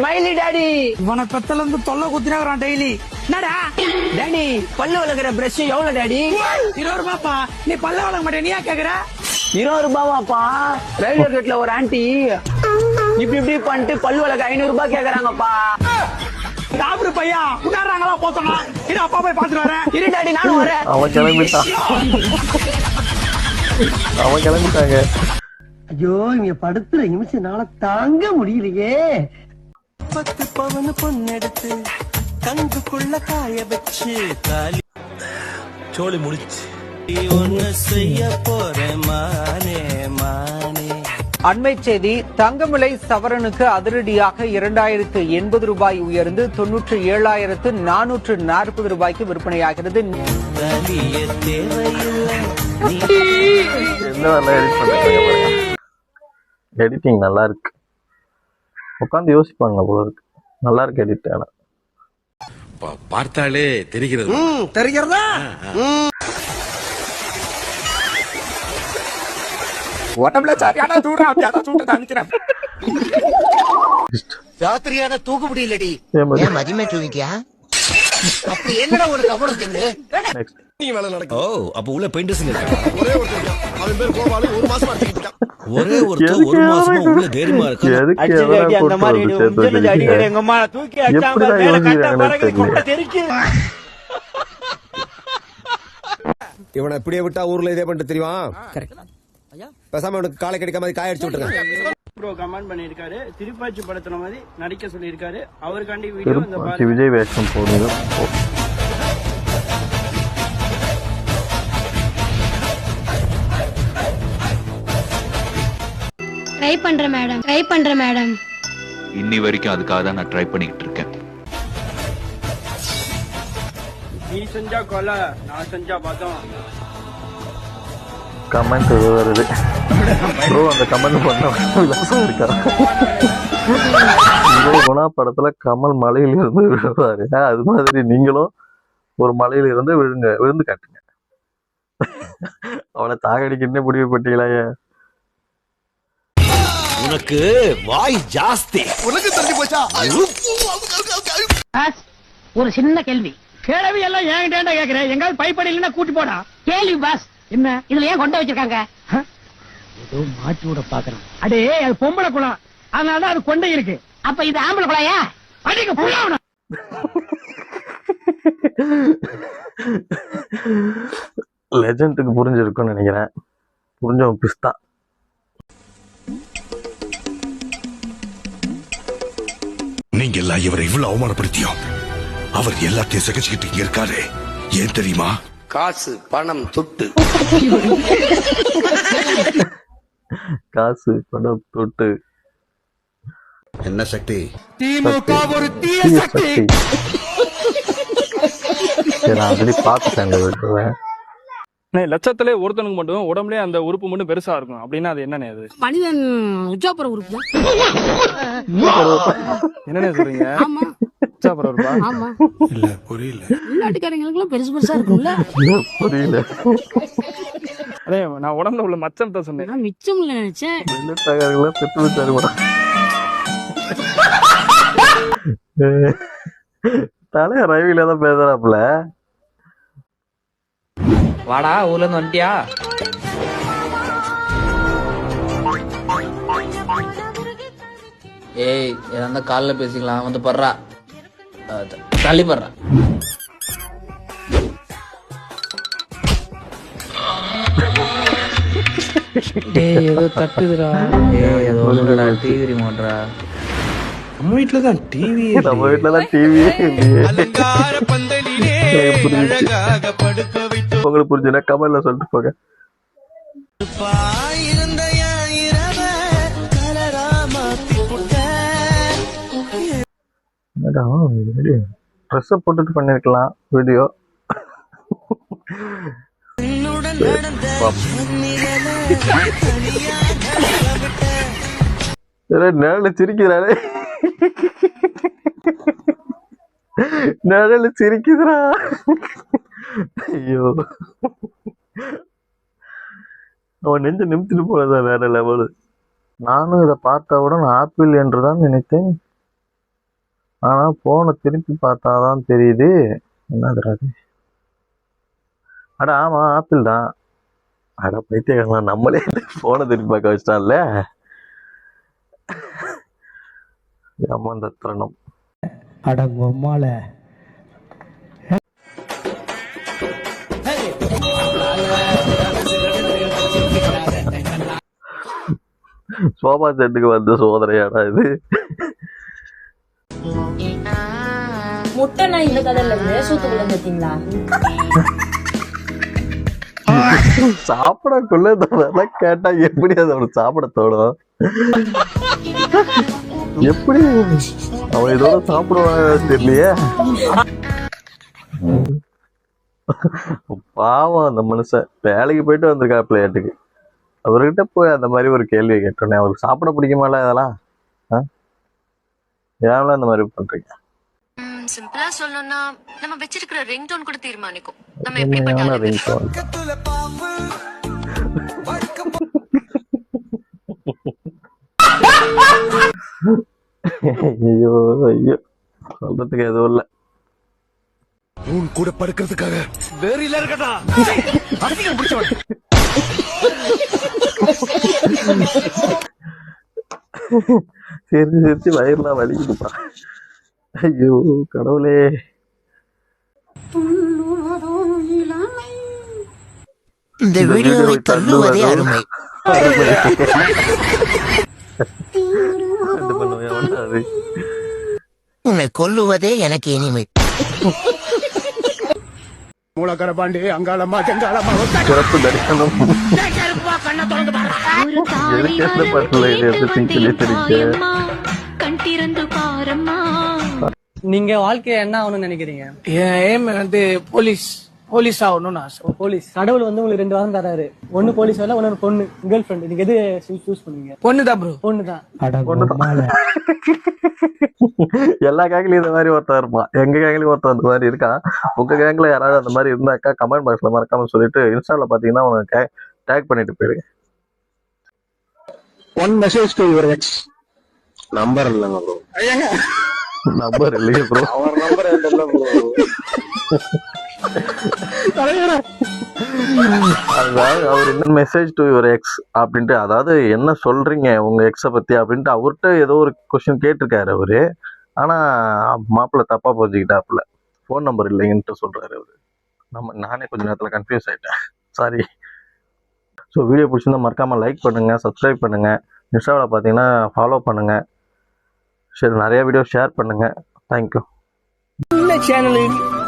Smiley daddy. இவனை பெத்தல இருந்து தொல்லை குத்தினான் டெய்லி. என்னடா டாடி பல்லு வளர்க்குற பிரஷ் எவ்வளவு டாடி? 20 ரூபாப்பா. நீ பல்ல வளர்க்க மாட்டே, நீயா கேக்குற? 20 ரூபாவாப்பா? ரயில்வே கேட்ல ஒரு ஆண்டி இப்படி பண்ணிட்டு பல்லு வளர்க்க 500 ரூபாய் கேக்குறாங்கப்பா. சாப்பிடு பையா, உணர்றாங்களா போத்தோம். இரு அப்பா போய் பாத்துட்டு வரேன். இரு டாடி நானும் வரேன். அவன் கிளம்பிட்டாங்க. ஐயோ, இங்க படுத்துற நிமிஷம்னால தாங்க முடியலையே. 10 பவன் பொண்ணெடுத்து கங்குக்குள்ள காய வச்சு தாலி சோழி முடிச்சு ஒன்னு செய்ய போறேன் மானே மானே. அண்மை செய்தி. தங்க விலை சவரனுக்கு அதிரடியாக 2080 ரூபாய் உயர்ந்து 97,440 ரூபாய்க்கு விற்பனையாகிறது. எடிட்டிங் நல்லா இருக்கு. உட்காந்து யோசிப்பாங்க போல இருக்கு. நல்லா இருக்கு எடிட். ஆனா பார்த்தாலே தெரிகிறது. தெரிகிறதா? உடம்புல சரியான தூரம் அப்படியாதான் சூட்டு நினைக்கிறேன். ராத்திரியான தூக்க முடியலடி. மதியமே தூங்கியா? அப்படி என்னடா ஒரு கபடம் தெரியுது? ஓ, அப்ப உள்ள பெயிண்டர்ஸ் ஒரே ஒருத்தர் அவன் பேர் கோபாலு. 1 மாசமா அடிச்சிட்டு இருக்கான். ஒரே ஒருத்தர் 1 மாசமா உள்ள தைரியமா இருக்கான். அந்த மாதிரி அடிக்கடி எங்க அம்மா தூக்கி அடிச்சாங்க. மேல கட்ட பறகுது கொட்ட தெரிச்சு. இவனை இப்படியே விட்டா ஊர்ல இதே பண்ணிட்டு தெரியுமா? பேசாம உனக்கு காலை கிடைக்காம மாதிரி காய அடிச்சு விட்டுருங்க. ப்ரோ கமெண்ட் பண்ணிருக்காரு, திருப்பாச்சி படத்துல மாதிரி நடிக்க சொல்லியிருக்காரு. அவருக்காண்டி வீடியோ இந்த விஜய் வேஷம் போடுறது. ட்ரை பண்றேன் மேடம். இன்னி வரைக்கும் அதுக்காக தான் நான் ட்ரை பண்ணிக்கிட்டு இருக்கேன். நீ செஞ்சா கொலை, நான் செஞ்சா பதம். கமெண்ட் வருது ப்ரோ. அந்த கமெண்ட் பண்ண விலாசம் இருக்கா? குணா படத்துல கமல் மலையில இருந்து விழுவாரு. அது மாதிரி நீங்களும் ஒரு மலையில இருந்து விழுந்து காட்டுங்க. அவனை தாகடிக்கணும்னே முடிவு பண்ணிட்டீங்களா? உனக்கு வாய் ஜாஸ்தி. உனக்கு தள்ளி போச்சா? ஒரு சின்ன கேள்வி. கேள்வி எல்லாம் ஏன்டா கேக்குறேன்? எங்காவது பைப்படி இல்லைன்னா கூட்டி போடா. கேள்வி பாஸ். என்ன இதுல ஏன் கொண்ட வச்சிருக்காங்க? ஏதோ மாற்றி விட பாக்குறேன். அடே அது பொம்பளை குளம், அதனாலதான் அது கொண்டை இருக்கு. அப்ப இது ஆம்பளை குழாயா? அடிக்க புள்ளவன. லெஜண்டுக்கு புரிஞ்சிருக்கும்னு நினைக்கிறேன். புரிஞ்சவன் பிஸ்தா. நீங்க எல்லாம் இவரை இவ்வளவு அவமானப்படுத்தியும் அவர் எல்லாத்தையும் சகிச்சுக்கிட்டு இங்க இருக்காரு. ஏன் தெரியுமா? காசு, பணம், துட்டு. காசு, பணம், தொட்டு. என்ன சக்தி? திமுக ஒரு தீய சக்தி. ஆல்ரெடி பார்த்துட்டேன். லட்சத்திலே ஒருத்தனுக்கு மட்டும் உடம்புலயே அந்த உறுப்பு மட்டும் பெருசா இருக்கும் அப்படின்னா அது என்னன்னு? அது மனிதன் உச்சாப்புற உறுப்பு. என்னன்னு சொல்றீங்க? உச்சாப்புற உறுப்பா? ஆமா. இல்ல புரியல. நாட்டுக்காரங்களுக்கு பெருசு பெருசா இருக்கும்ல. புரியல. அதே நான் உடம்புல உள்ள மச்சம் தான் சொன்னேன். நான் மிச்சம் இல்ல நினைச்சேன். தலை ரவியில தான் பேசுறாப்புல. வாடா, ஊர்ல இருந்து வந்துட்டியா? ஏய் ஏதா காலைல பேசிக்கலாம். வந்து படுறா, தள்ளி படுறா. ஏய் ஏதோ தட்டுதுடா. ஏய் ஏதோ ஒண்ணுடா. டிவி ரிமோட்ரா. நம்ம வீட்டுல தான் டிவி. நம்ம வீட்டுல தான் டிவியே இல்லையே. உங்களுக்கு புரிஞ்சுனா கமெண்ட்ல சொல்லிட்டு போங்க. ட்ரெஸ் போட்டுட்டு பண்ணிருக்கலாம் வீடியோ. நேரில் சிரிக்கிறாரே. நிழல் சிரிக்குதுடா. ஐயோ, அவன் நெஞ்சு நிமித்திட்டு போனதான் வேற லெவலு. நானும் இதை பார்த்தவுடன் ஆப்பிள் என்றுதான் நினைத்தேன். ஆனா போனை திருப்பி பார்த்தாதான் தெரியுது என்னது அது. அட ஆமா ஆப்பிள் தான். அட பைத்தியக்காரன், நம்மளே போனை திருப்பி பார்க்க வச்சிட்டான்ல. ஏமாந்த தருணம். அடங்கம்மால சோபா செட்டுக்கு வந்த சோதனையாடா இது. முட்டை நான் இந்த கதையில இருந்து சூத்துக்குள்ள பார்த்தீங்களா? சாப்பிடக்குள்ள இதெல்லாம் கேட்டா எப்படி அது அவனுக்கு சாப்பிட தோணும்? எப்படி அவன் இதோட சாப்பிடுவான் தெரியலையே. பாவம் அந்த மனுஷன் வேலைக்கு போயிட்டு வந்திருக்கா பிள்ளையாட்டுக்கு. அவர்கிட்ட போய் அந்த மாதிரி ஒரு கேள்வியை கேட்டோன்னே அவருக்கு சாப்பிட பிடிக்குமால இதெல்லாம்? ஏன்லாம் இந்த மாதிரி பண்றீங்க? சிம்பிளா சொல்லணும்னா நம்ம வச்சிருக்கிற ரிங்டோன் கூட தீர்மானிக்கும் நம்ம என்ன ரிங்டோன்? ஐயோ ஐயோ, சொல்றதுக்கு எதுவும் இல்ல. உன் கூட படுக்கிறதுக்காக வேறில இருக்கட்டா அதிகம் பிடிச்சவன். சிரிச்சு சிரிச்சு வயிறுலாம் வலிக்குதுப்பா. ஐயோ கடவுளே. இந்த வீடியோவை தள்ளுவதே அருமை. உன்னை கொல்லுவதே எனக்கு இனிமை. மூலக்கர பாண்டி அங்காளம்மா செங்காளம்மா சிறப்பு தரிசனம். எதுக்கு எந்த பாட்டுல எடுத்து கண் திறந்து பாரம்மா. நீங்க வாழ்க்கைய என்ன ஆகணும்னு நினைக்கிறீங்க? என் ஏம் வந்து போலீஸ் ஆகணும்னு ஆசை. போலீஸ். கடவுள் வந்து உங்களுக்கு 2 வாரம் தராரு. ஒண்ணு போலீஸ் வேலை, ஒன்னு பொண்ணு கேர்ள் ஃபிரெண்ட். நீங்க எது சூஸ் பண்ணுவீங்க? பொண்ணுதான் ப்ரோ. பொண்ணுதான். எல்லா கேங்லயும் இந்த மாதிரி ஒருத்தர் இருப்பான். எங்க கேங்லயும் ஒருத்தர் அந்த மாதிரி இருக்கான். உங்க கேங்ல யாராவது அந்த மாதிரி இருந்தாக்கா கமெண்ட் பாக்ஸ்ல மறக்காம சொல்லிட்டு இன்ஸ்டால பாத்தீங்கன்னா உனக்கு டேக் பண்ணிட்டு போயிடுங்க. One message to your X. Number இல்லங்க ப்ரோ. நம்பர் இல்லையே ப்ரோ. அவர் நம்பர் இல்ல ப்ரோ. அதாவது அவர் என்ன மெசேஜ் டு யுவர் எக்ஸ் அப்படின்ட்டு, அதாவது என்ன சொல்றீங்க உங்க எக்ஸ பத்தி அப்படின்ட்டு அவர்கிட்ட ஏதோ ஒரு கொஸ்டின் கேட்டிருக்காரு அவரு. ஆனா மாப்பிள்ள தப்பா புரிஞ்சுக்கிட்டாப்புல. போன் நம்பர் இல்லைங்கன்ட்டு சொல்றாரு அவரு. நானே கொஞ்ச நேரத்துல கன்ஃபியூஸ் ஆயிட்டேன், சாரி. ஸோ வீடியோ பிடிச்சிருந்தா மறக்காம லைக் பண்ணுங்க, சப்ஸ்கிரைப் பண்ணுங்க, இன்ஸ்டாவில் பார்த்தீங்கன்னா ஃபாலோ பண்ணுங்க, சரி நிறைய வீடியோ ஷேர் பண்ணுங்க. தேங்க்யூ. சேனல்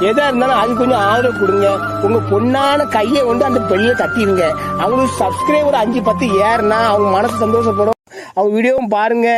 எதா இருந்தாலும் அது கொஞ்சம் ஆதரவு கொடுங்க. உங்க பொண்ணான கையை வந்து அந்த பெண்ணில தட்டிடுங்க. அவங்களுக்கு சப்ஸ்கிரைபர் 5-10 ஏறுனா அவங்க மனசு சந்தோஷப்படும். அவங்க வீடியோவும் பாருங்க.